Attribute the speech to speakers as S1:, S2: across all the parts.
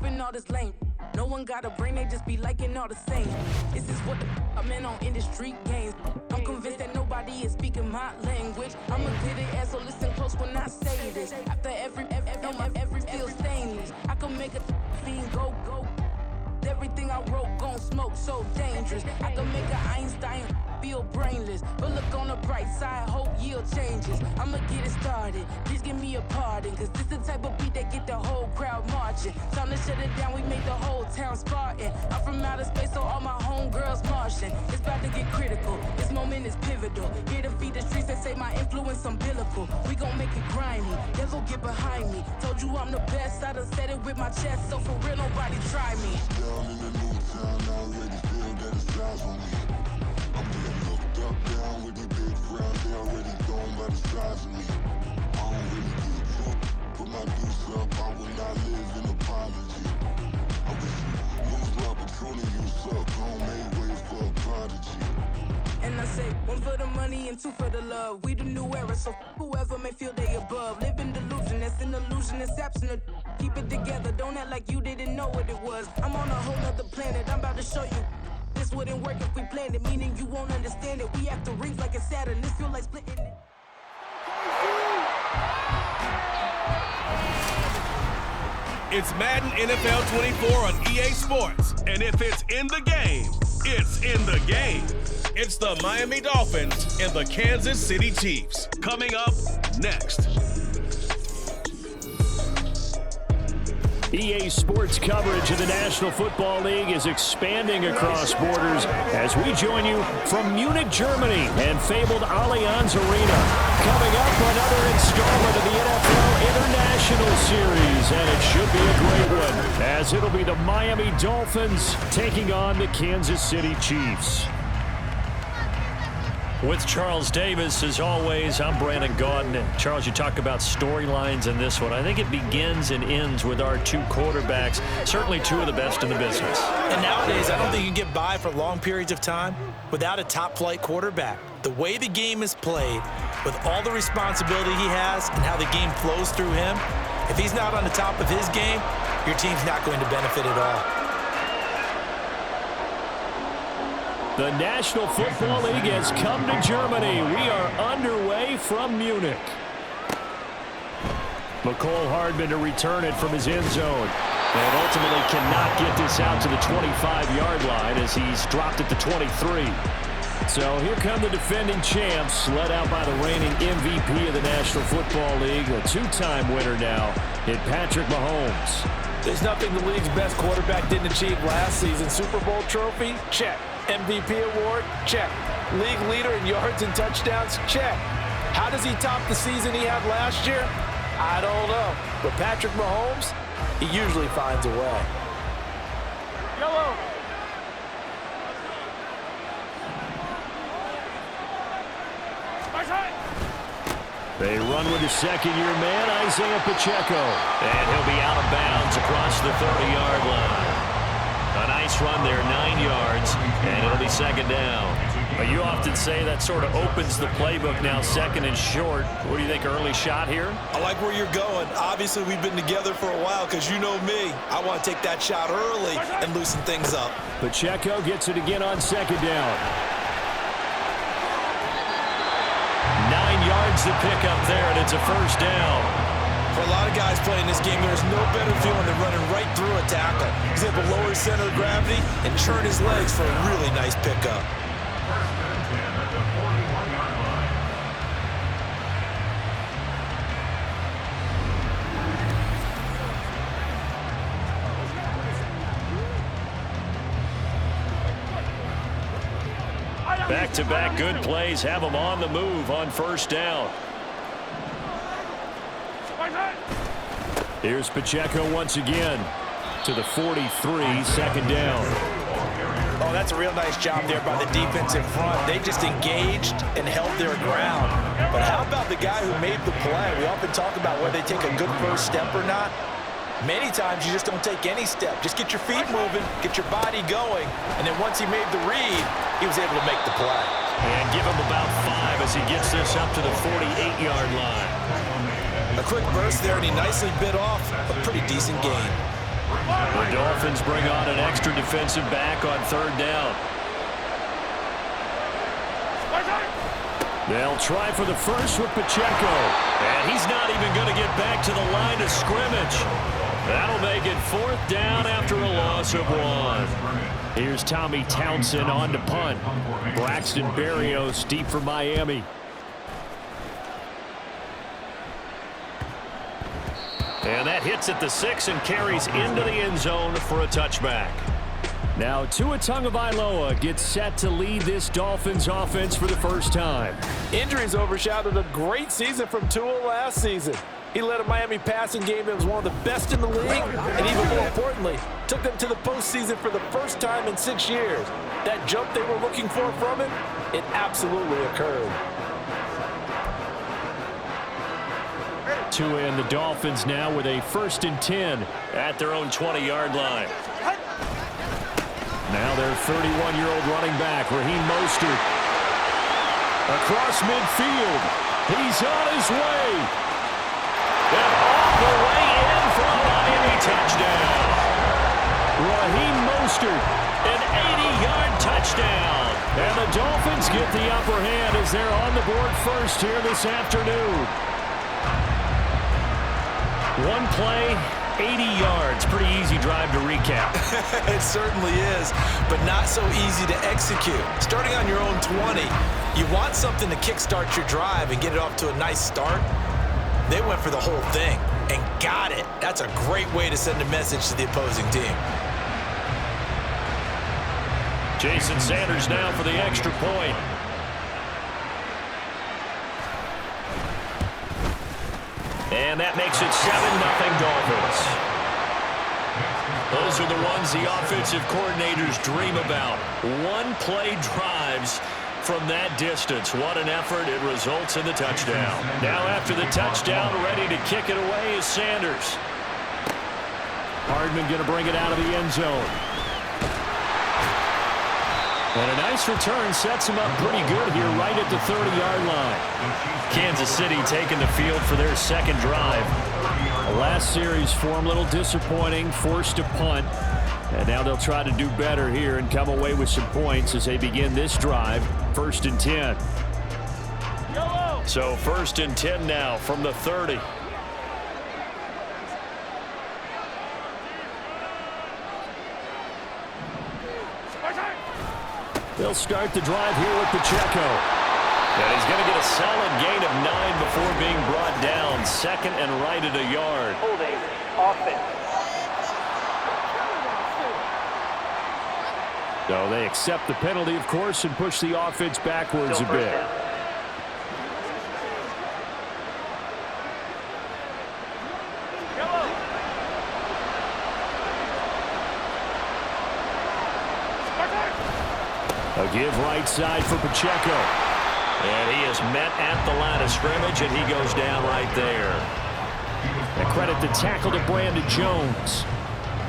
S1: skipping all this lane. No one got a brain, they just be liking all the same. This is what the I'm in on industry games. I'm convinced that nobody is speaking my language. I'm a good ass, so listen close when I say this. After every feel stainless, I can make a fiend go. Everything I wrote gon' smoke, so dangerous. I can make an Einstein feel brainless, but look on the bright side, hope yield changes. I'ma get it started, please give me a pardon, cause this the type of beat that get the whole crowd marching. Time to shut it down, we make the whole town Spartan. I'm from outer space, so all my homegirls Martian. It's about to get critical, this moment is pivotal. Here to feed the streets that say my influence umbilical. We gon' make it grimy, devil get behind me. Told you I'm the best, I done said it with my chest, so for real nobody try me.
S2: Down in the new town, I already feel that it's eyes on me. I'm being looked up, down with the big crowd, they already gone by the size of me. I don't really give a fuck, put my deuce up, I will not live in apology. I wish you lose the opportunity, you suck, homemade way for a prodigy.
S1: And I say, one for the money and two for the love. We the new era, so whoever may feel they above. Live in delusion, that's an illusion, it's absent. Keep it together, don't act like you didn't know what it was. I'm on a whole nother planet, I'm about to show you. This wouldn't work if we planned it, meaning you won't understand it. We have to rings like a Saturn, this feel like splitting it.
S3: It's Madden NFL 24 on EA Sports, and if it's in the game, it's in the game. It's the Miami Dolphins and the Kansas City Chiefs. Coming up next.
S4: EA Sports coverage of the National Football League is expanding across borders as we join you from Munich, Germany, and fabled Allianz Arena. Coming up, another installment of the NFL International Series, and it should be a great one, as it'll be the Miami Dolphins taking on the Kansas City Chiefs. With Charles Davis, as always, I'm Brandon Gaudin. And Charles, you talk about storylines in this one. I think it begins and ends with our two quarterbacks, certainly two of the best in the business.
S5: And nowadays, I don't think you can get by for long periods of time without a top-flight quarterback. The way the game is played, with all the responsibility he has and how the game flows through him, if he's not on the top of his game, your team's not going to benefit at all.
S4: The National Football League has come to Germany. We are underway from Munich. McCole Hardman to return it from his end zone. And ultimately cannot get this out to the 25-yard line as he's dropped at the 23. So here come the defending champs, led out by the reigning MVP of the National Football League, a two-time winner now in Patrick Mahomes.
S5: There's nothing the league's best quarterback didn't achieve last season. Super Bowl trophy? Check. MVP award? Check. League leader in yards and touchdowns? Check. How does he top the season he had last year? I don't know. But Patrick Mahomes, he usually finds a way. Yellow.
S4: They run with the second-year man, Isaiah Pacheco. And he'll be out of bounds across the 30-yard line. A nice run there, 9 yards, and it'll be second down. But you often say that sort of opens the playbook now, second and short. What do you think, early shot here?
S5: I like where you're going. Obviously, we've been together for a while because you know me. I want to take that shot early and loosen things up.
S4: Pacheco gets it again on second down. 9 yards to pick up there, and it's a first down.
S5: For a lot of guys playing this game, there's no better feeling than running right through a tackle. He's able to lower his center of gravity and churn his legs for a really nice pickup.
S4: Back-to-back good plays have them on the move on first down. Here's Pacheco once again to the 43, second down.
S5: Oh, that's a real nice job there by the defense in front. They just engaged and held their ground. But how about the guy who made the play? We often talk about whether they take a good first step or not. Many times you just don't take any step. Just get your feet moving, get your body going, and then once he made the read, he was able to make the play.
S4: And give him about 5 as he gets this up to the 48-yard line.
S5: A quick burst there, and he nicely bit off a pretty decent gain.
S4: The Dolphins bring on an extra defensive back on third down. They'll try for the first with Pacheco. And he's not even going to get back to the line of scrimmage. That'll make it fourth down after a loss of 1. Here's Tommy Townsend on to punt. Braxton Berrios deep for Miami. And that hits at the 6 and carries into the end zone for a touchback. Now Tua Tagovailoa gets set to lead this Dolphins offense for the first time.
S5: Injuries overshadowed a great season from Tua last season. He led a Miami passing game that was one of the best in the league, and even more importantly, took them to the postseason for the first time in 6 years. That jump they were looking for from him, it absolutely occurred.
S4: Tua and the Dolphins now with a 1st and 10 at their own 20-yard line. Now their 31-year-old running back, Raheem Mostert. Across midfield. He's on his way. And all the way in for a Miami touchdown. Raheem Mostert, an 80-yard touchdown. And the Dolphins get the upper hand as they're on the board first here this afternoon. One play, 80 yards. Pretty easy drive to recap.
S5: It certainly is, but not so easy to execute. Starting on your own 20, you want something to kickstart your drive and get it off to a nice start. They went for the whole thing and got it. That's a great way to send a message to the opposing team.
S4: Jason Sanders now for the extra point. And that makes it 7-0 Dolphins. Those are the ones the offensive coordinators dream about. One-play drives from that distance. What an effort. It results in the touchdown. Now after the touchdown, ready to kick it away is Sanders. Hardman going to bring it out of the end zone. And a nice return sets him up pretty good here right at the 30-yard line. Kansas City taking the field for their second drive. The last series for them, a little disappointing, forced to punt. And now they'll try to do better here and come away with some points as they begin this drive. 1st and 10. So 1st and 10 now from the 30. They'll start the drive here with Pacheco. And he's going to get a solid gain of 9 before being brought down. 2nd and right at a yard.
S6: Holding offense.
S4: So they accept the penalty, of course, and push the offense backwards a bit. A give right side for Pacheco. And he is met at the line of scrimmage, and he goes down right there. And credit the tackle to Brandon Jones.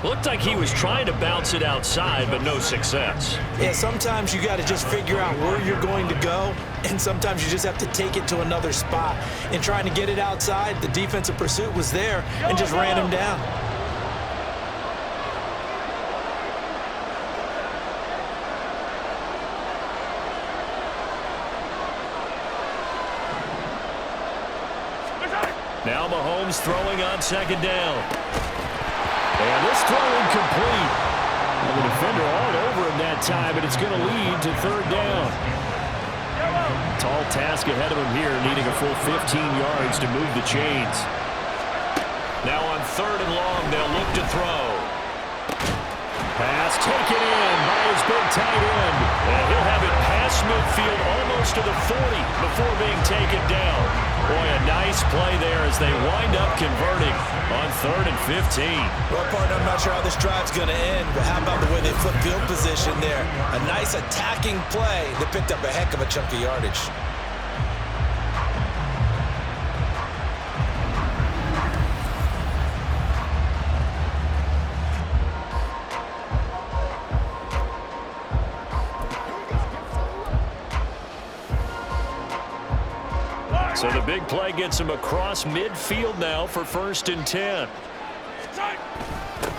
S4: Looked like he was trying to bounce it outside, but no success.
S5: Yeah, sometimes you got to just figure out where you're going to go, and sometimes you just have to take it to another spot. In trying to get it outside, the defensive pursuit was there and just ran him down.
S4: Now Mahomes throwing on 2nd down. And this throw incomplete. And the defender all over him that time, but it's going to lead to 3rd down. Tall task ahead of him here, needing a full 15 yards to move the chains. Now on 3rd and long, they'll look to throw. Pass taken in by his big tight end. And he'll have it past midfield almost to the 40 before being taken down. Boy, a nice play there as they wind up converting on 3rd and 15.
S5: Well, partner, I'm not sure how this drive's going to end, but how about the way they flip field position there? A nice attacking play that picked up a heck of a chunk of yardage.
S4: So the big play gets him across midfield now for 1st and 10.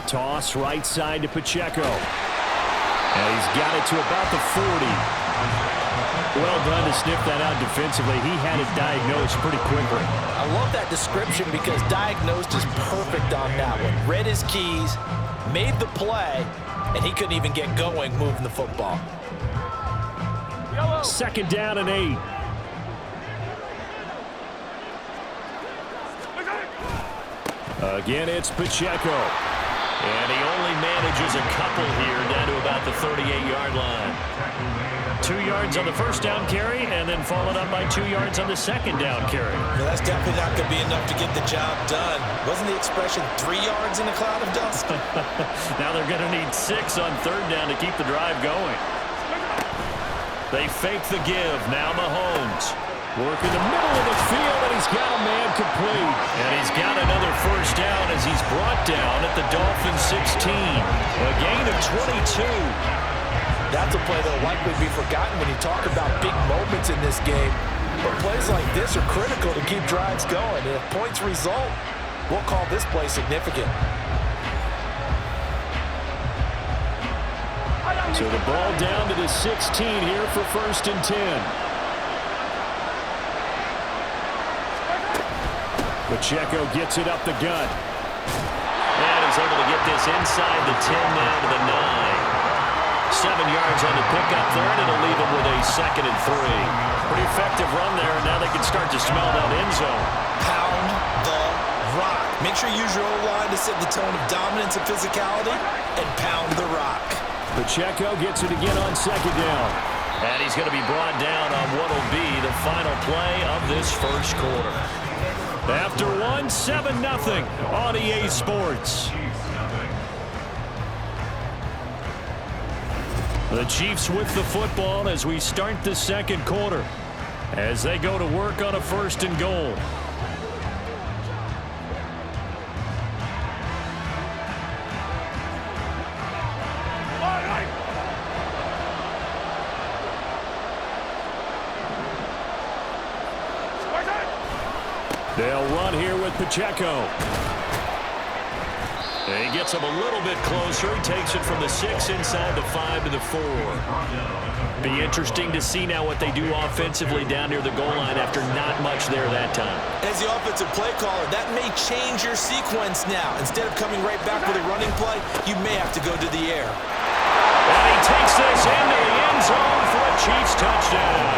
S4: Toss right side to Pacheco. And he's got it to about the 40. Well done to sniff that out defensively. He had it diagnosed pretty quickly.
S5: I love that description because diagnosed is perfect on that one. Read his keys, made the play, and he couldn't even get going moving the football.
S4: Second down and 8. Again, it's Pacheco. And he only manages a couple here down to about the 38-yard line. 2 yards on the first down carry, and then followed up by 2 yards on the second down carry.
S5: No, that's definitely not going to be enough to get the job done. Wasn't the expression 3 yards in a cloud of dust?
S4: Now they're going to need 6 on third down to keep the drive going. They fake the give. Now Mahomes. Work in the middle of the field, and he's got a man complete. And he's got another first down as he's brought down at the Dolphins 16. A gain of 22.
S5: That's a play that will likely be forgotten when you talk about big moments in this game. But plays like this are critical to keep drives going. And if points result, we'll call this play significant.
S4: So the ball down to the 16 here for 1st and 10. Pacheco gets it up the gut.
S6: And he's able to get this inside the 10 now to the 9. 7 yards on the pickup there, and it'll leave him with a 2nd and 3.
S4: Pretty effective run there, and now they can start to smell that end zone.
S5: Pound the rock. Make sure you use your O-line to set the tone of dominance and physicality, and pound the rock.
S4: Pacheco gets it again on 2nd down.
S6: And he's going to be brought down on what will be the final play of this first quarter.
S4: After 7-0 on EA Sports. The Chiefs with the football as we start the second quarter, as they go to work on a 1st and goal. They'll run here with Pacheco. He gets him a little bit closer. He takes it from the 6 inside the 5 to the 4. Be interesting to see now what they do offensively down near the goal line after not much there that time.
S5: As the offensive play caller, that may change your sequence now. Instead of coming right back with a running play, you may have to go to the air.
S4: And he takes this into the end zone for a Chiefs touchdown.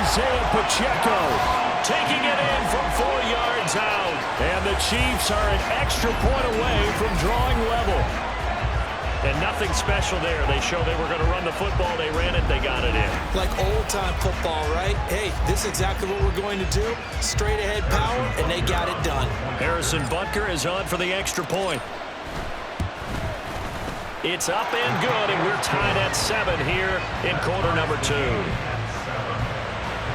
S4: Isaiah Pacheco taking it in from 4 yards out. And the Chiefs are an extra point away from drawing level. And nothing special there. They showed they were going to run the football. They ran it. They got it in.
S5: Like old-time football, right? Hey, this is exactly what we're going to do. Straight-ahead power, and they got it done.
S4: Harrison Butker is on for the extra point. It's up and good, and we're tied at 7 here in quarter number 2.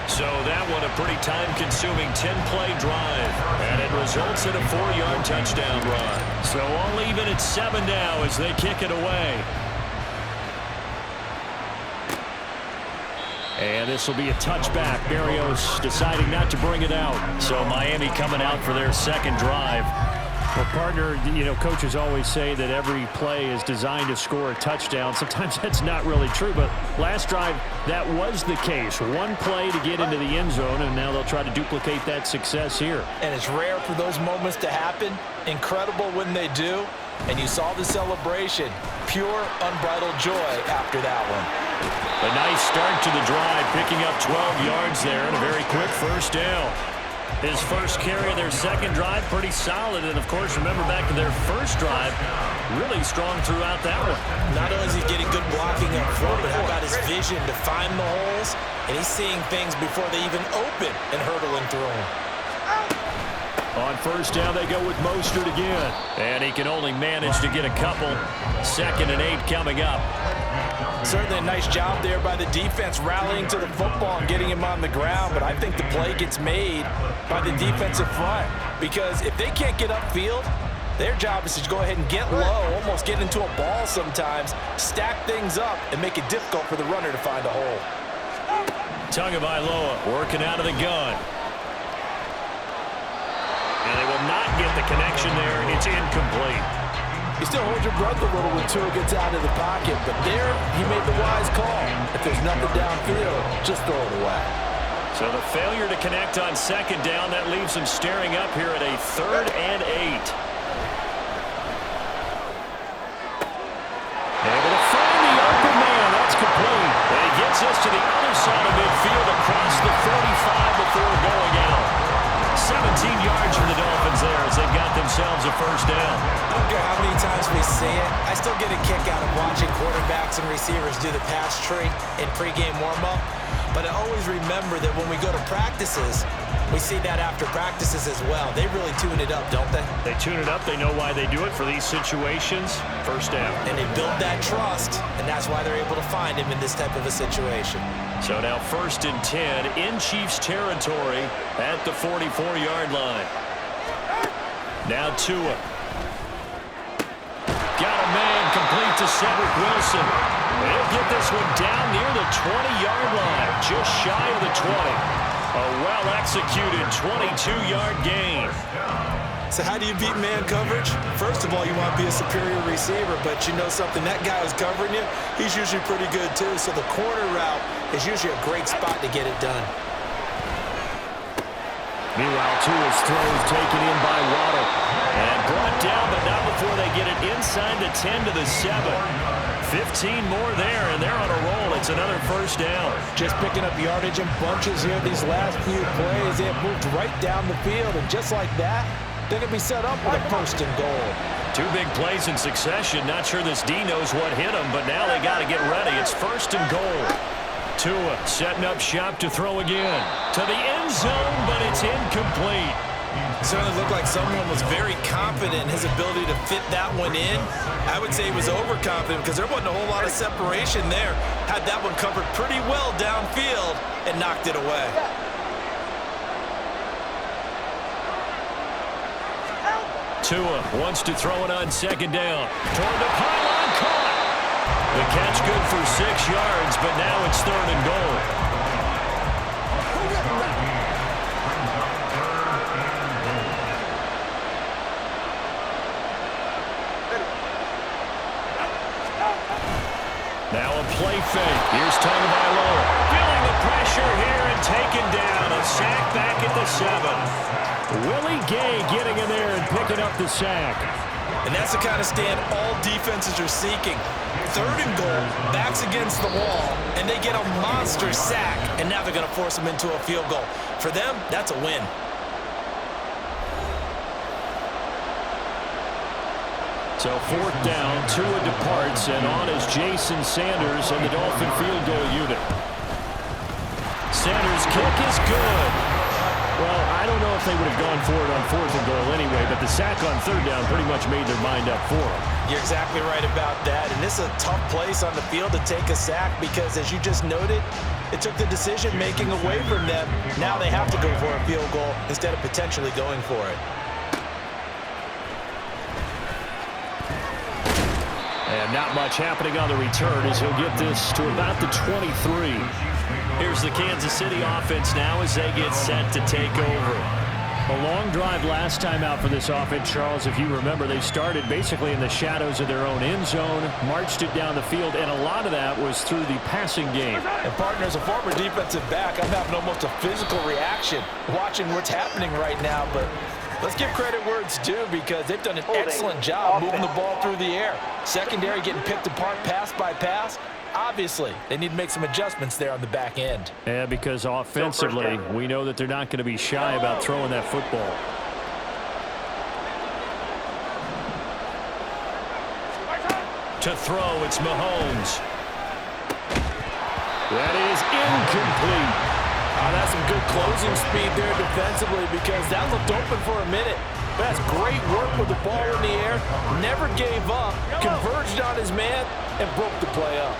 S4: So that one a pretty time-consuming 10-play drive, and it results in a 4-yard touchdown run. So all even at 7 now as they kick it away. And this will be a touchback. Berrios deciding not to bring it out. So Miami coming out for their second drive. Well, partner, you know, coaches always say that every play is designed to score a touchdown. Sometimes that's not really true, but last drive, that was the case. One play to get into the end zone, and now they'll try to duplicate that success here.
S5: And it's rare for those moments to happen. Incredible when they do. And you saw the celebration. Pure, unbridled joy after that one.
S4: A nice start to the drive, picking up 12 yards there and a very quick first down. His first carry of their second drive, pretty solid. And, of course, remember back to their first drive, really strong throughout that one.
S5: Not only is he getting good blocking up front, but how about his vision to find the holes? And he's seeing things before they even open and hurtling through them.
S4: On first down, they go with Mostert again. And he can only manage to get a couple. 2nd and 8 coming up.
S5: Certainly a nice job there by the defense rallying to the football and getting him on the ground, but I think the play gets made by the defensive front because if they can't get upfield, their job is to go ahead and get low, almost get into a ball sometimes, stack things up, and make it difficult for the runner to find a hole.
S4: Tagovailoa working out of the gun. And they will not get the connection there. It's incomplete.
S5: You still hold your breath a little when Tua gets out of the pocket, but there he made the wise call. If there's nothing downfield, just throw it away.
S6: So the failure to connect on second down, that leaves them staring up here at a 3rd and 8. Able to find the open man. That's complete. And he gets us to the other side of midfield across the 45 before going out. 17 yards for the Dolphins there as they've got themselves a first down.
S5: I don't care how many times we see it. I still get a kick out of watching quarterbacks and receivers do the pass tree in pregame warm-up. But I always remember that when we go to practices, we see that after practices as well. They really tune it up, don't they?
S6: They tune it up. They know why they do it for these situations. First down.
S5: And they build that trust, and that's why they're able to find him in this type of a situation.
S6: So now 1st and 10 in Chiefs territory at the 44-yard line. Now Tua. Got a man complete to Cedric Wilson. He'll get this one down near the 20-yard line, just shy of the 20. A well-executed 22-yard gain.
S5: So how do you beat man coverage? First of all, you want to be a superior receiver, but you know something, that guy who's covering you, he's usually pretty good too. So the corner route is usually a great spot to get it done.
S4: Meanwhile, Tua's throws taken in by Waddle.
S6: And brought down, but not before they get it inside the 10 to the 7. 15 more there, and they're on a roll. It's another first down.
S5: Just picking up yardage in bunches here these last few plays. They have moved right down the field, and just like that, they're going to be set up with a 1st and goal.
S6: 2 big plays in succession. Not sure this D knows what hit him, but now they got to get ready. It's 1st and goal. Tua setting up shop to throw again. To the end zone, but it's incomplete.
S5: Certainly looked like someone was very confident in his ability to fit that one in. I would say he was overconfident because there wasn't a whole lot of separation there. Had that one covered pretty well downfield and knocked it away.
S6: Tua wants to throw it on 2nd down. Toward the pylon, caught. The catch good for 6 yards, but now it's 3rd and goal. Now a play fake. Here's Tagovailoa. Feeling the pressure here and taken down. A sack back at the 7.
S4: Willie Gay getting in there and picking up the sack.
S5: And that's the kind of stand all defenses are seeking. 3rd and goal, backs against the wall, and they get a monster sack, and now they're going to force them into a field goal. For them, that's a win.
S4: So 4th down, Tua departs, and on is Jason Sanders and the Dolphin field goal unit.
S6: Sanders' kick is good.
S4: Well, I don't know if they would have gone for it on 4th and goal anyway, but the sack on 3rd down pretty much made their mind up for them.
S5: You're exactly right about that, and this is a tough place on the field to take a sack because, as you just noted, it took the decision-making away from them. Now they have to go for a field goal instead of potentially going for it.
S4: And not much happening on the return as he'll get this to about the 23.
S6: Here's the Kansas City offense now as they get set to take over.
S4: A long drive last time out for this offense, Charles. If you remember, they started basically in the shadows of their own end zone, marched it down the field, and a lot of that was through the passing game.
S5: And partner, as a former defensive back, I'm having almost a physical reaction watching what's happening right now, but let's give credit where it's due because they've done an excellent job moving the ball through the air. Secondary getting picked apart pass by pass. Obviously, they need to make some adjustments there on the back end.
S4: Yeah, because offensively, we know that they're not going to be shy about throwing that football.
S6: To throw, it's Mahomes.
S4: That is incomplete.
S5: That's some good closing speed there defensively because that looked open for a minute. But that's great work with the ball in the air. Never gave up, converged on his man, and broke the play up.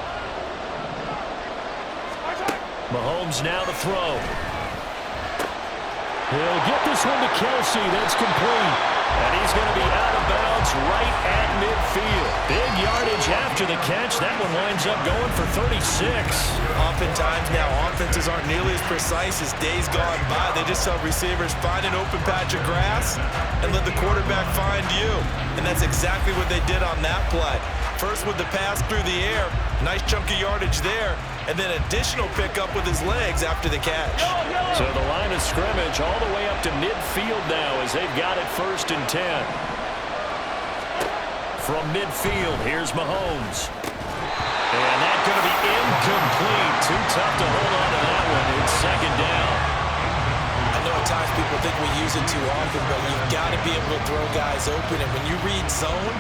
S6: Mahomes now to throw.
S4: He'll get this one to Kelsey. That's complete.
S6: And he's going to be out of bounds right at midfield. Big yardage after after the catch. That one winds up going for 36.
S5: Oftentimes now, offenses aren't nearly as precise as days gone by. They just tell receivers, find an open patch of grass and let the quarterback find you. And that's exactly what they did on that play. First with the pass through the air, nice chunk of yardage there, and then additional pickup with his legs after the catch.
S6: So the line of scrimmage all the way up to midfield now as they've got it 1st and 10. From midfield, here's Mahomes. And that's going to be incomplete. Too tough to hold on to that one. It's 2nd down.
S5: I know at times people think we use it too often, but you've got to be able to throw guys open. And when you read zone,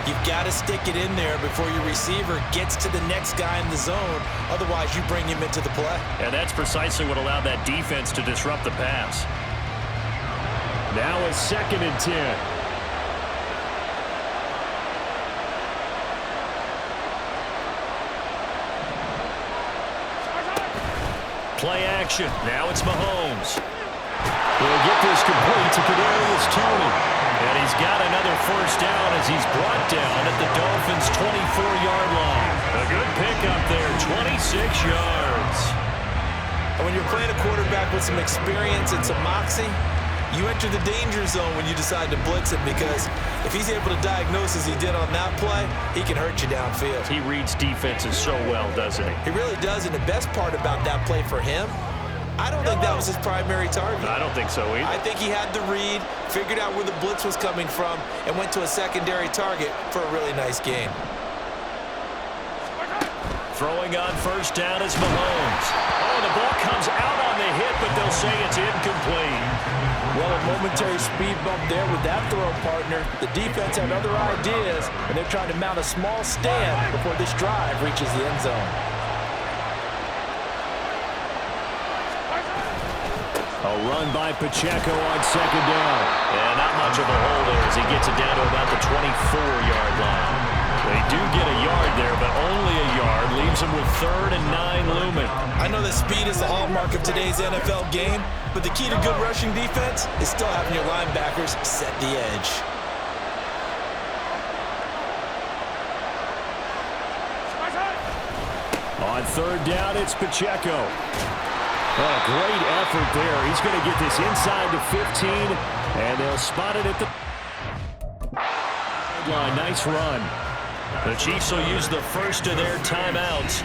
S5: you've got to stick it in there before your receiver gets to the next guy in the zone. Otherwise, you bring him into the play.
S6: And that's precisely what allowed that defense to disrupt the pass.
S4: Now it's 2nd and 10.
S6: Play action. Now it's Mahomes. He'll get this complete to Kadarius Toney. And he's got another 1st down as he's brought down at the Dolphins' 24-yard line. A good pickup there, 26 yards.
S5: And when you're playing a quarterback with some experience and some moxie, you enter the danger zone when you decide to blitz him, because if he's able to diagnose as he did on that play, he can hurt you downfield.
S6: He reads defenses so well, doesn't he?
S5: He really does, and the best part about that play for him, I don't think that was his primary target.
S6: I don't think so either.
S5: I think he had the read, figured out where the blitz was coming from, and went to a secondary target for a really nice gain.
S6: Throwing on 1st down is Mahomes. Oh, the ball comes out on the hit, but they'll say it's incomplete.
S5: Well, a momentary speed bump there with that throw partner. The defense had other ideas, and they're trying to mount a small stand before this drive reaches the end zone.
S4: A run by Pacheco on 2nd down.
S6: And not much of a hole there as he gets it down to about the 24-yard line. They do get a yard there, but only a yard. Leaves them with 3rd and 9 looming.
S5: I know that speed is the hallmark of today's NFL game, but the key to good rushing defense is still having your linebackers set the edge.
S4: On 3rd down, it's Pacheco. Oh, great effort there. He's going to get this inside the 15, and they'll spot it at the line. Nice run.
S6: The Chiefs will use the first of their timeouts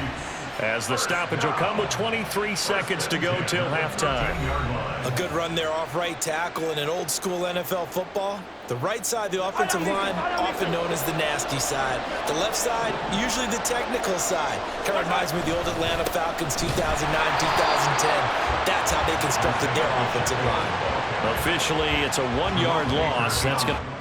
S6: as the stoppage will come with 23 seconds to go till halftime.
S5: A good run there off right tackle in an old school NFL football. The right side, the offensive line, often known as the nasty side. The left side, usually the technical side. Kind of reminds me of the old Atlanta Falcons 2009, 2010. That's how they constructed their offensive line.
S6: Officially, it's a 1-yard loss. That's going to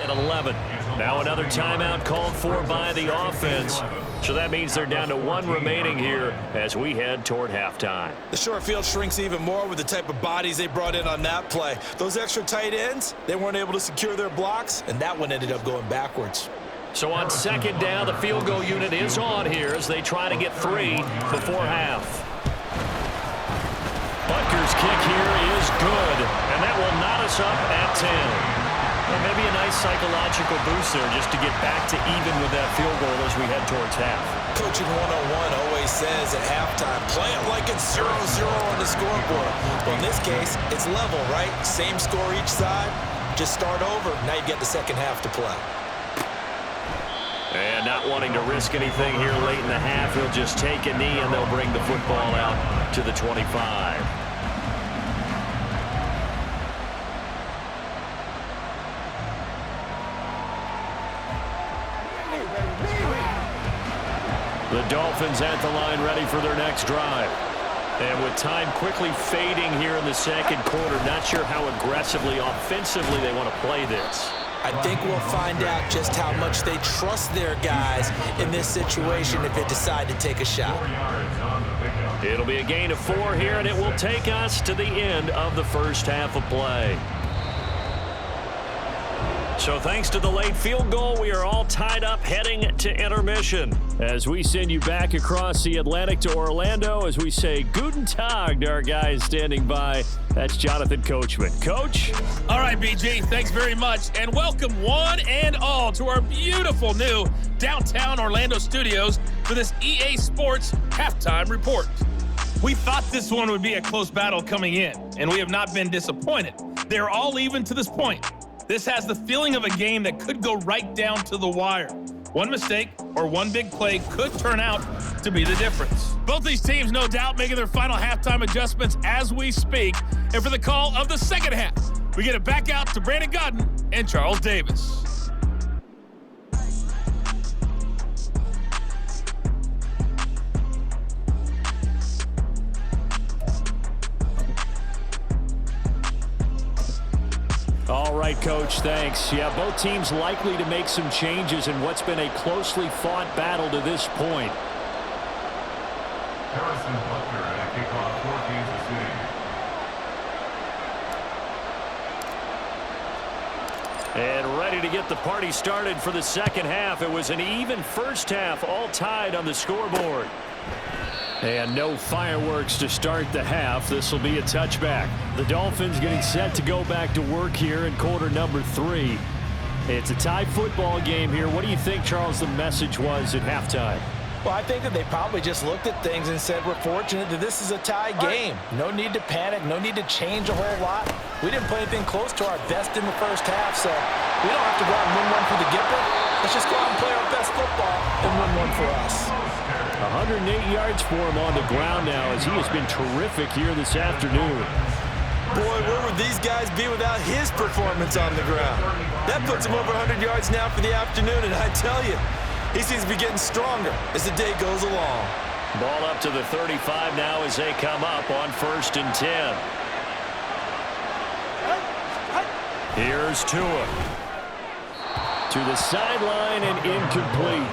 S6: at 11. Now another timeout called for by the offense. So that means they're down to 1 remaining here as we head toward halftime.
S5: The short field shrinks even more with the type of bodies they brought in on that play. Those extra tight ends, they weren't able to secure their blocks, and that one ended up going backwards.
S6: So on 2nd down, the field goal unit is on here as they try to get 3 before half. Butker's kick here is good, and that will knot us up at 10. Well, maybe a nice psychological boost there just to get back to even with that field goal as we head towards half.
S5: Coaching 101 always says at halftime, play it like it's 0-0 on the scoreboard. Well, in this case, it's level, right? Same score each side. Just start over. Now you get the second half to play.
S6: And not wanting to risk anything here late in the half, he'll just take a knee and they'll bring the football out to the 25. The Dolphins at the line ready for their next drive. And with time quickly fading here in the second quarter, not sure how aggressively, offensively they want to play this.
S5: I think we'll find out just how much they trust their guys in this situation if they decide to take a shot.
S6: It'll be a gain of 4 here, and it will take us to the end of the first half of play. So thanks to the late field goal, we are all tied up heading to intermission.
S4: As we send you back across the Atlantic to Orlando, as we say Guten Tag to our guys standing by, that's Jonathan Coachman. Coach?
S7: All right, BG, thanks very much. And welcome one and all to our beautiful new downtown Orlando studios for this EA Sports Halftime Report. We thought this one would be a close battle coming in, and we have not been disappointed. They're all even to this point. This has the feeling of a game that could go right down to the wire. One mistake or one big play could turn out to be the difference. Both these teams, no doubt, making their final halftime adjustments as we speak. And for the call of the second half, we get it back out to Brandon Godden and Charles Davis.
S4: All right, Coach, thanks. Yeah, both teams likely to make some changes in what's been a closely fought battle to this point.
S8: Harrison Butler at kickoff for Kansas City.
S4: And ready to get the party started for the second half. It was an even first half, all tied on the scoreboard. And no fireworks to start the half. This will be a touchback. The Dolphins getting set to go back to work here in quarter number 3. It's a tie football game here. What do you think, Charles, the message was at halftime?
S5: Well, I think that they probably just looked at things and said, we're fortunate that this is a tie game. No need to panic, no need to change a whole lot. We didn't play anything close to our best in the first half, so we don't have to go out and win one for the Gipper. Let's just go out and play our best football and win one for us.
S4: 108 yards for him on the ground now as he has been terrific here this afternoon.
S5: Boy, where would these guys be without his performance on the ground? That puts him over 100 yards now for the afternoon, and I tell you, he seems to be getting stronger as the day goes along.
S4: Ball up to the 35 now as they come up on 1st and 10. Here's Tua. To the sideline and incomplete.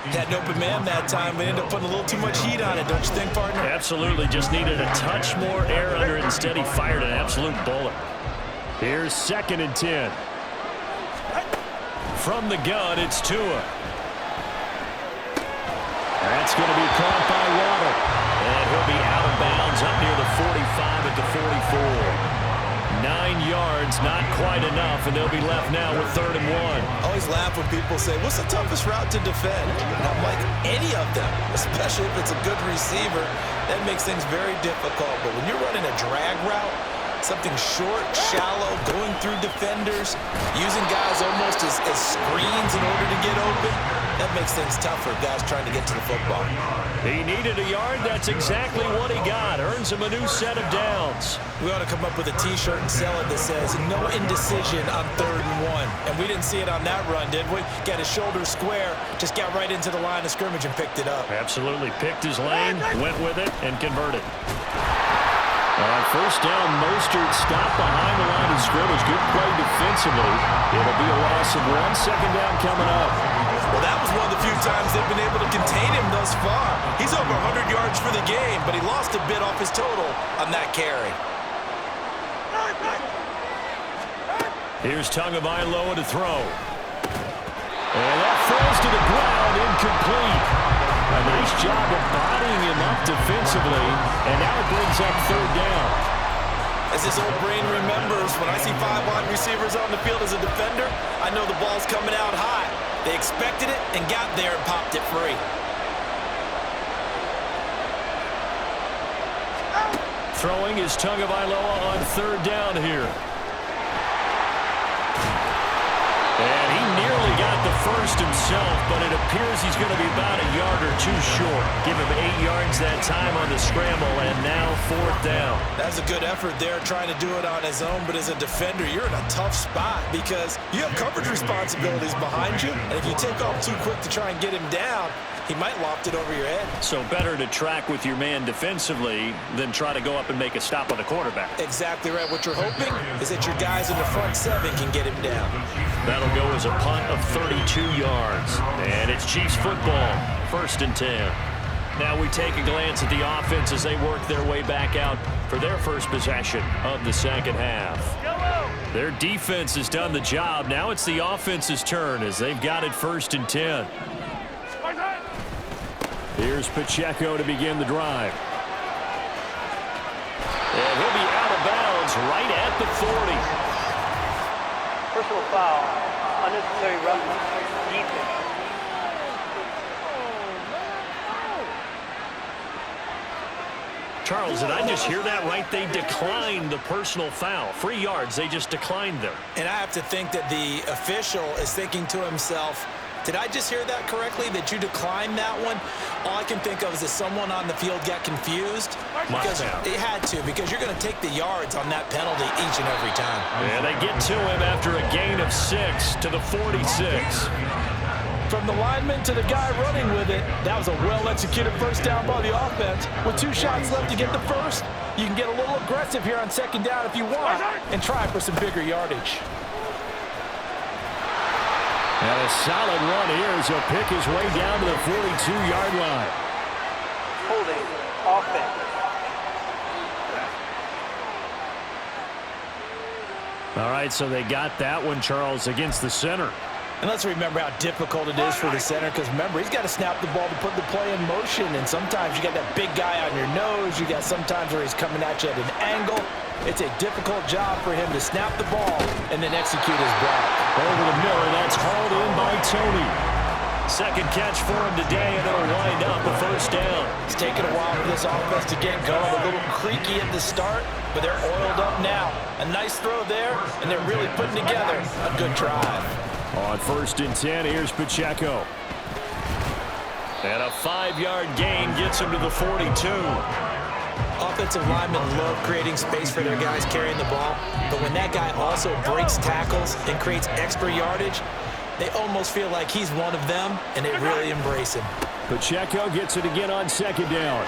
S5: Had an open man that time, but ended up putting a little too much heat on it, don't you think, partner?
S4: Absolutely. Just needed a touch more air under it. Instead, he fired an absolute bullet. Here's 2nd and 10. From the gun, it's Tua. That's going to be caught by Waddle. And he'll be out of bounds up near the 45 at the 44. 9 yards, not quite enough, and they'll be left now with 3rd and 1.
S5: I always laugh when people say, what's the toughest route to defend? And I'm like, any of them, especially if it's a good receiver. That makes things very difficult. But when you're running a drag route, something short, shallow, going through defenders, using guys almost as screens in order to get open, that makes things tougher, guys trying to get to the football.
S4: He needed a yard. That's exactly what he got. Earns him a new set of downs.
S5: We ought to come up with a T-shirt and sell it that says, no indecision on 3rd and 1. And we didn't see it on that run, did we? Got his shoulders square, just got right into the line of scrimmage and picked it up.
S4: Absolutely. Picked his lane, went with it, and converted. On 1st down, Mostert stopped behind the line of scrimmage. Good play defensively. It'll be a loss of 1. 2nd down coming up.
S5: Well, that was one of the few times they've been able to contain him thus far. He's over 100 yards for the game, but he lost a bit off his total on that carry.
S4: Here's Tagovailoa to throw. And that falls to the ground, incomplete. A nice job of bodying him up defensively, and now it brings up 3rd down.
S5: As his old brain remembers, when I see 5 wide receivers on the field as a defender, I know the ball's coming out high. They expected it and got there and popped it free.
S4: Throwing is Tagovailoa on 3rd down here. And he nearly got the first himself, but it appears he's going to be about a yard or 2 short. Give him 8 yards that time on the scramble, and now 4th down.
S5: That's a good effort there, trying to do it on his own, but as a defender, you're in a tough spot because you have coverage responsibilities behind you, and if you take off too quick to try and get him down, he might loft it over your head.
S4: So better to track with your man defensively than try to go up and make a stop on the quarterback.
S5: Exactly right. What you're hoping is that your guys in the front 7 can get him down.
S4: That'll go as a punt of 32 yards. And it's Chiefs football, 1st and 10. Now we take a glance at the offense as they work their way back out for their first possession of the second half. Their defense has done the job. Now it's the offense's turn as they've got it 1st and 10. Here's Pacheco to begin the drive. And he'll be out of bounds right at the 40.
S9: Personal foul, unnecessary roughness, defense.
S6: Charles, did I just hear that right? They declined the personal foul. 3 yards, they just declined there.
S5: And I have to think that the official is thinking to himself, did I just hear that correctly, that you declined that one? All I can think of is that someone on the field got confused. Because it had to, because you're going to take the yards on that penalty each and every time.
S6: Yeah, they get to him after a gain of 6 to the 46.
S5: From the lineman to the guy running with it, that was a well-executed first down by the offense. With 2 shots left to get the first, you can get a little aggressive here on second down if you want and try for some bigger yardage.
S4: And a solid run here as he'll pick his way down to the 42-yard line.
S9: Holding offense.
S4: All right, so they got that one, Charles, against the center.
S5: And let's remember how difficult it is for the center, because remember, he's got to snap the ball to put the play in motion, and sometimes you got that big guy on your nose. You got sometimes where he's coming at you at an angle. It's a difficult job for him to snap the ball and then execute his block.
S4: Over the middle, that's hauled in by Tony.
S6: Second catch for him today, and it'll wind up a first down.
S5: It's taken a while for this offense to get going. A little creaky at the start, but they're oiled up now. A nice throw there, and they're really putting together a good drive.
S4: On 1st and 10, here's Pacheco.
S6: And a 5-yard gain gets him to the 42.
S5: Offensive linemen love creating space for their guys carrying the ball, but when that guy also breaks tackles and creates extra yardage, they almost feel like he's one of them, and they really embrace him.
S4: Pacheco gets it again on 2nd down.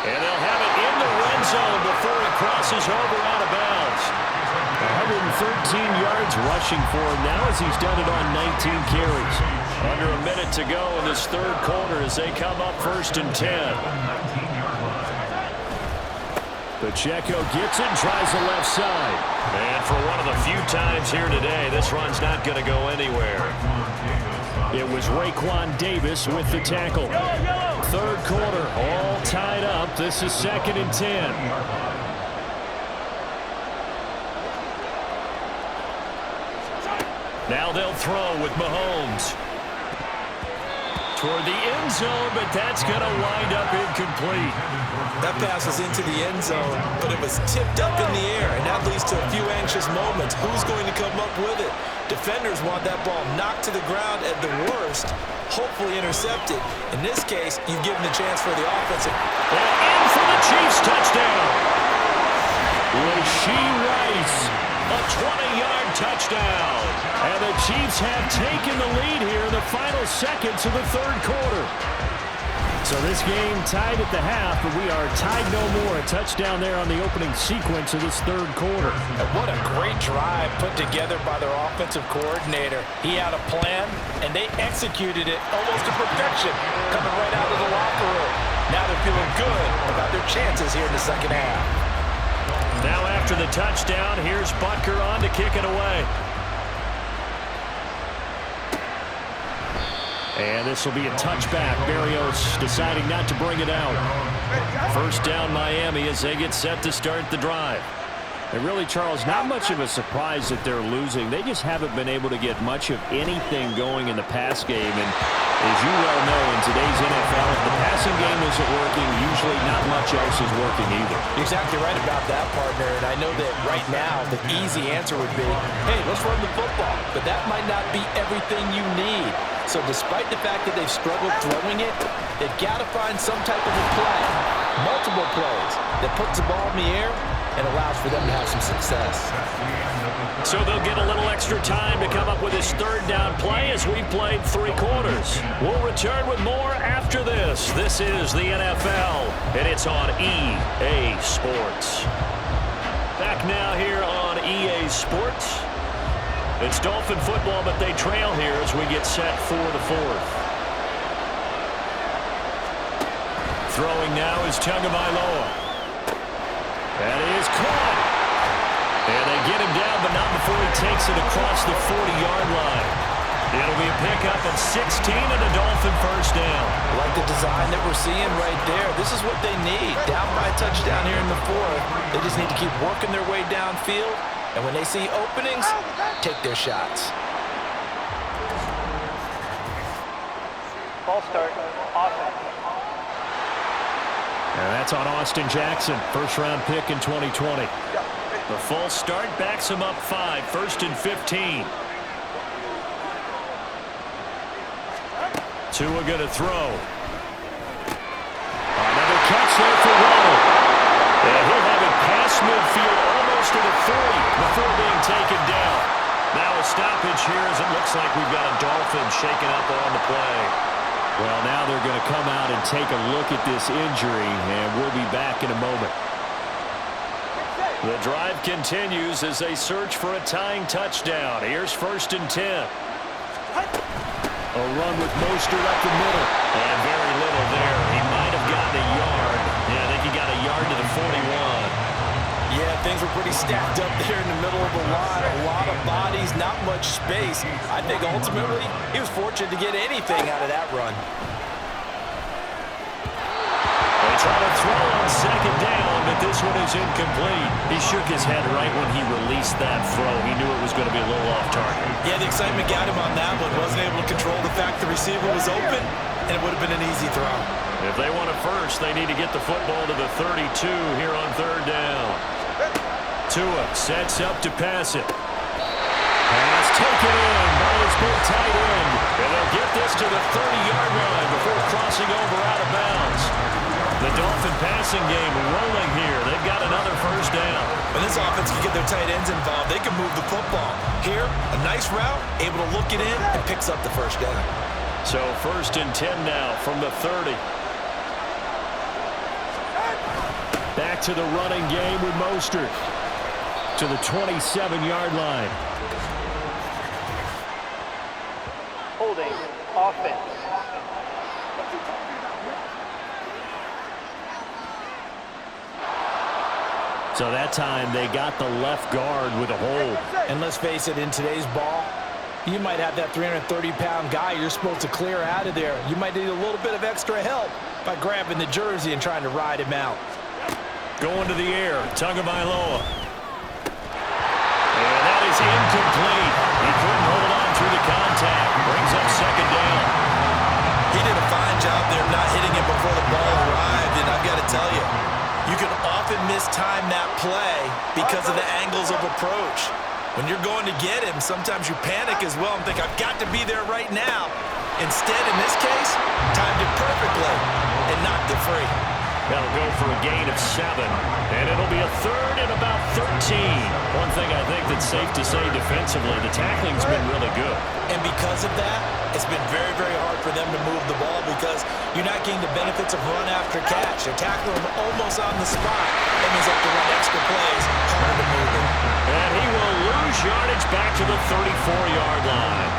S6: And they'll have it in the red zone before he crosses over out of bounds.
S4: 113 yards rushing for him now as he's done it on 19 carries.
S6: Under a minute to go in this 3rd quarter as they come up 1st and 10.
S4: Pacheco gets it and tries the left side.
S6: And for one of the few times here today, this run's not going to go anywhere.
S4: It was Raekwon Davis with the tackle. 3rd quarter, all tied up. This is 2nd and 10.
S6: Now they'll throw with Mahomes. Toward the end zone, but that's going to wind up incomplete.
S5: That pass was into the end zone, but it was tipped up in the air, and that leads to a few anxious moments. Who's going to come up with it? Defenders want that ball knocked to the ground at the worst, hopefully intercepted. In this case, you've given the chance for the offensive.
S6: And in for the Chiefs touchdown.
S4: Rashee Rice,
S6: a 20-yard touchdown.
S4: And the Chiefs have taken the lead here in the final seconds of the 3rd quarter. So this game tied at the half, but we are tied no more. A touchdown there on the opening sequence of this 3rd quarter.
S5: And what a great drive put together by their offensive coordinator. He had a plan, and they executed it almost to perfection, coming right out of the locker room. Now they're feeling good about their chances here in the 2nd half.
S6: Now after the touchdown, here's Butker on to kick it away.
S4: And this will be a touchback. Berrios deciding not to bring it out.
S6: First down Miami as they get set to start the drive.
S4: And really, Charles, not much of a surprise that they're losing. They just haven't been able to get much of anything going in the pass game. And as you well know, in today's NFL, if the passing game isn't working, usually not much else is working either.
S5: You're exactly right about that, partner. And I know that right now the easy answer would be, hey, let's run the football. But that might not be everything you need. So despite the fact that they've struggled throwing it, they've got to find some type of a play, multiple plays, that puts the ball in the air and allows for them to have some success.
S6: So they'll get a little extra time to come up with this 3rd down play as we've played 3 quarters. We'll return with more after this. This is the NFL, and it's on EA Sports. Back now here on EA Sports. It's Dolphin football, but they trail here as we get set for the 4th. Throwing now is Tagovailoa. That is caught. And they get him down, but not before he takes it across the 40-yard line. It'll be a pickup of 16 and a Dolphin first down.
S5: I like the design that we're seeing right there. This is what they need. Down by a touchdown here in the 4th. They just need to keep working their way downfield. And when they see openings, take their shots.
S9: Ball start. Offense.
S4: And that's on Austin Jackson, first-round pick in 2020.
S6: The false start backs him up 5, 1st and 15. Tua going to throw. Another catch there for Waddle. And he'll have it past midfield almost to the 30 before being taken down. Now a stoppage here as it looks like we've got a Dolphin shaking up on the play.
S4: Well, now they're going to come out and take a look at this injury, and we'll be back in a moment.
S6: The drive continues as they search for a tying touchdown. Here's 1st and 10.
S4: A run with Mostert up the middle.
S6: And very little there. He might have gotten a yard. Yeah, I think he got a yard to the 41.
S5: Yeah, things were pretty stacked up there in the middle of the line. A lot of bodies, not much space. I think ultimately he was fortunate to get anything out of that run.
S6: They try to throw on 2nd down, but this one is incomplete.
S4: He shook his head right when he released that throw. He knew it was going to be a little off target.
S5: Yeah, the excitement got him on that one. Wasn't able to control the fact the receiver was open, and it would have been an easy throw.
S6: If they want it first, they need to get the football to the 32 here on 3rd down.
S4: Tua sets up to pass it. Pass taken in by his big tight end.
S6: And they'll get this to the 30-yard line before crossing over out of bounds. The Dolphin passing game rolling here. They've got another 1st down.
S5: When this offense can get their tight ends involved, they can move the football. Here, a nice route, able to look it in, and picks up the 1st down.
S6: So 1st and 10 now from the 30.
S4: Back to the running game with Mostert. To the 27-yard line.
S9: Holding offense.
S4: So that time they got the left guard with a hold.
S5: And let's face it, in today's ball, you might have that 330-pound guy you're supposed to clear out of there. You might need a little bit of extra help by grabbing the jersey and trying to ride him out.
S6: Going to the air, Tagovailoa. And that is incomplete. He couldn't hold on through the contact. Brings up 2nd down.
S5: He did a fine job there not hitting it before the ball arrived, and I've got to tell you, you can often mistime that play because of the angles of approach. When you're going to get him, sometimes you panic as well and think, I've got to be there right now. Instead, in this case, timed it perfectly and knocked it free.
S6: That'll go for a gain of 7, and it'll be a 3rd and about 13. One thing I think that's safe to say defensively, the tackling's been really good.
S5: And because of that, it's been very, very hard for them to move the ball because you're not getting the benefits of run after catch. They're tackling them almost on the spot. That means they have to run extra plays, harder to move it.
S6: And he will lose yardage back to the 34-yard line.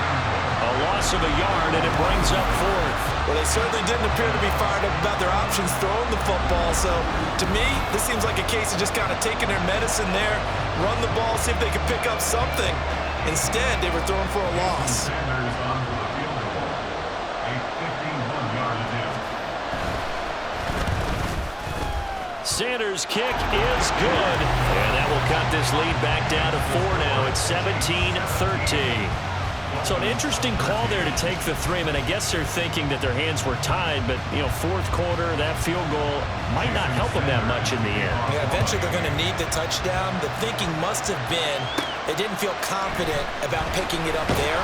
S6: A loss of a yard, and it brings up 4th.
S5: Well, they certainly didn't appear to be fired up about their options throwing the football. So, to me, this seems like a case of just kind of taking their medicine there, run the ball, see if they could pick up something. Instead, they were throwing for a loss.
S8: Sanders onto the field goal. A 51-yard attempt.
S6: Sanders' kick is good, and that will cut this lead back down to 4 now. It's 17-13. So an interesting call there to take the 3. I mean, I guess they're thinking that their hands were tied, but, you know, 4th quarter, that field goal might not help them that much in the end.
S5: Yeah, eventually they're going to need the touchdown. The thinking must have been they didn't feel confident about picking it up there,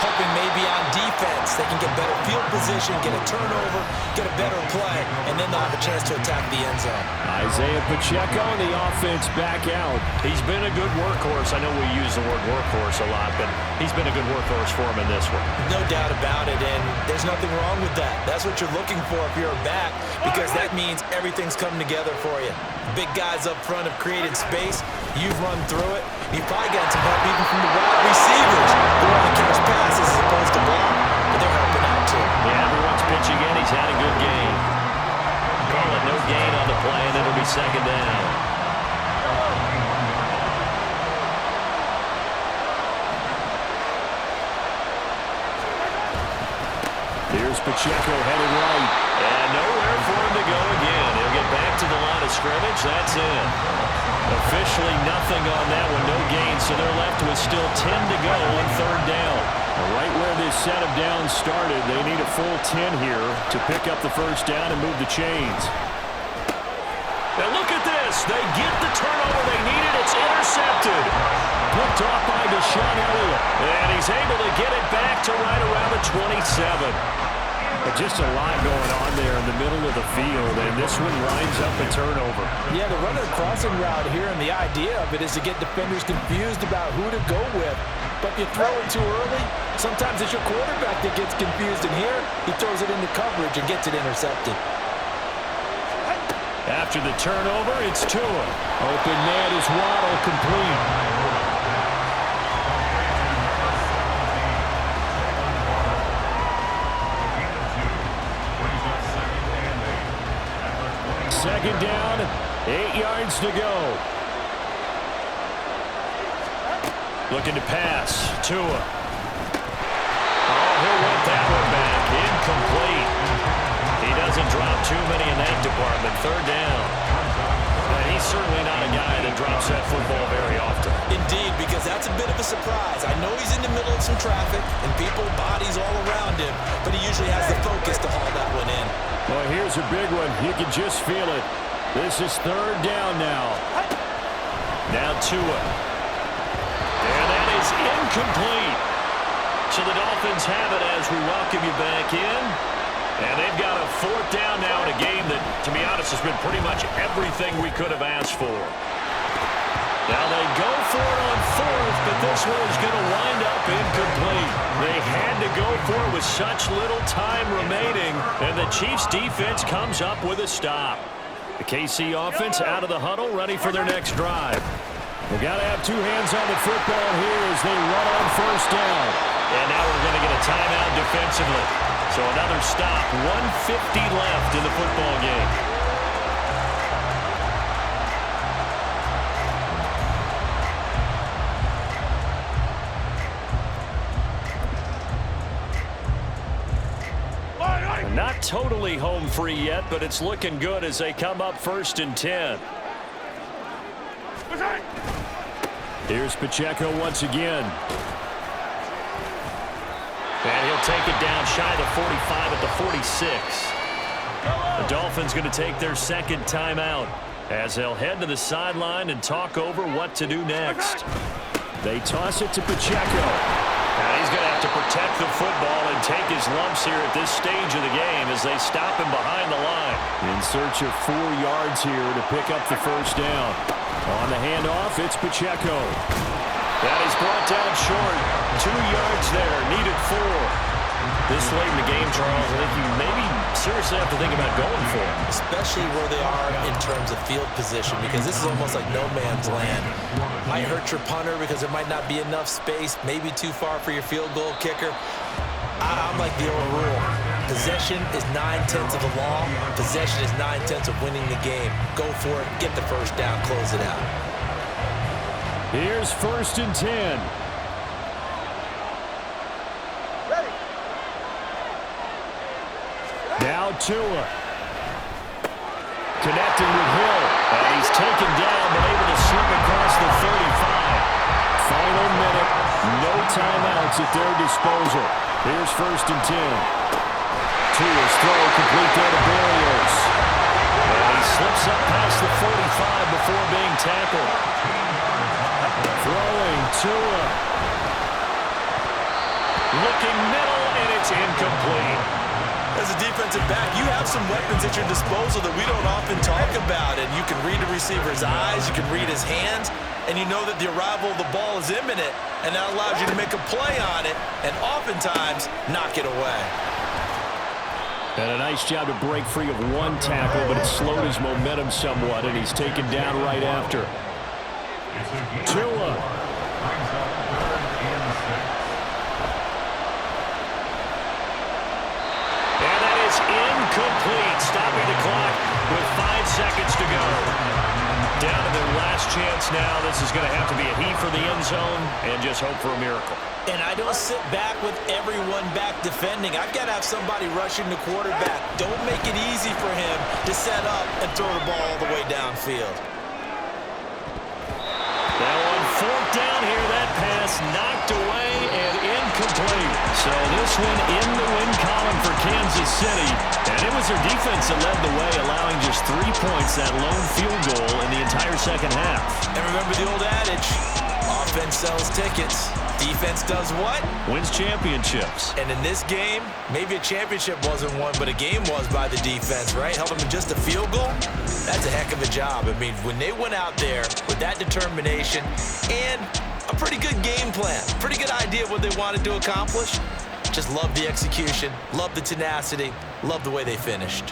S5: hoping maybe on defense they can get better field position, get a turnover, get a better play, and then they'll have a chance to attack the end zone.
S4: Isaiah Pacheco and the offense back out.
S6: He's been a good workhorse. I know we use the word workhorse a lot, but he's been a good workhorse for him in this one.
S5: No doubt about it, and there's nothing wrong with that. That's what you're looking for if you're a back, because that means everything's coming together for you. Big guys up front have created space. You've run through it. You've probably gotten some help even from the wide receivers who want to catch passes as opposed to block, but they're helping out too.
S6: Yeah, everyone's pitching in. He's had a good game. Call it no gain on the play, and it'll be 2nd down.
S4: Here's Pacheco headed right.
S6: And nowhere for him to go again. He'll get back to the line of scrimmage. That's it. Officially nothing on that one. No gain, so they're left with still 10 to go on 3rd down.
S4: Right where this set of downs started, they need a full 10 here to pick up the 1st down and move the chains. And look at this. They get the turnover they needed. It's intercepted. Picked off by Deshaun Elliott. And he's able to get it back to right around the 27. But just a lot going on there in the middle of the field, and this one winds up a turnover.
S5: Yeah, the runner crossing route here, and the idea of it is to get defenders confused about who to go with. But if you throw it too early, sometimes it's your quarterback that gets confused, and here he throws it into coverage and gets it intercepted.
S4: After the turnover, it's Tua. Open man is Waddle, complete. Second down, 8 yards to go. Looking to pass, Tua. Oh, he'll want that one back. Incomplete. He doesn't drop too many in that department. Third down. And he's certainly not a guy that drops that football very often.
S5: Indeed, because that's a bit of a surprise. I know he's in the middle of some traffic and people, bodies all around him, but he usually has the focus to haul that one in.
S4: Well, here's a big one. You can just feel it. This is third down now. Now Tua. And that is incomplete. So the Dolphins have it as we welcome you back in. And they've got a fourth down now in a game that, to be honest, has been pretty much everything we could have asked for. Now they go for it on fourth, but this one is going to wind up incomplete. They had to go for it with such little time remaining, and the Chiefs' defense comes up with a stop. The KC offense out of the huddle, ready for their next drive. They've got to have two hands on the football here as they run on first down. And now we're going to get a timeout defensively. So another stop, 1:50 left in the football game. Not totally home free yet, but it's looking good as they come up 1st and 10. Here's Pacheco once again. And he'll take it down shy of the 45 at the 46. The Dolphins going to take their second timeout as they'll head to the sideline and talk over what to do next. They toss it to Pacheco. Now he's going to have to protect the football and take his lumps here at this stage of the game as they stop him behind the line. In search of 4 yards here to pick up the first down. On the handoff, it's Pacheco. That is brought down short. 2 yards there, needed 4. This late in the game, Charles, I think you maybe seriously have to think about going for it.
S5: Especially where they are in terms of field position, because this is almost like no man's land. Might hurt your punter because there might not be enough space, maybe too far for your field goal kicker. I'm like the old rule. Possession is 9/10 of the law. Possession is 9/10 of winning the game. Go for it, get the first down, close it out.
S4: Here's 1st and 10. Now Tua. Connecting with Hill. And he's taken down, but able to slip across the 35. Final minute. No timeouts at their disposal. Here's 1st and 10. Tua's throw complete down to Berrios. And he slips up past the 45 before being tackled. Throwing Tua. Looking middle, and it's incomplete.
S5: As a defensive back, you have some weapons at your disposal that we don't often talk about. And you can read the receiver's eyes, you can read his hands, and you know that the arrival of the ball is imminent, and that allows you to make a play on it and oftentimes knock it away.
S4: And a nice job to break free of one tackle, but it slowed his momentum somewhat, and he's taken down right after. Tua. Incomplete, stopping the clock with 5 seconds to go. Down to their last chance now. This is going to have to be a heave for the end zone and just hope for a miracle.
S5: And I don't sit back with everyone back defending. I've got to have somebody rushing the quarterback. Don't make it easy for him to set up and throw the ball all the way downfield.
S4: Now on 4th down here, that pass knocked away and incomplete.
S6: So this one in the win column for Kansas City. And it was their defense that led the way, allowing just 3 points, that lone field goal in the entire second half.
S5: And remember the old adage, offense sells tickets. Defense does what?
S6: Wins championships.
S5: And in this game, maybe a championship wasn't won, but a game was by the defense, right? Held them to just a field goal. That's a heck of a job. I mean, when they went out there with that determination and a pretty good game plan, pretty good idea of what they wanted to accomplish, just love the execution, love the tenacity, love the way they finished.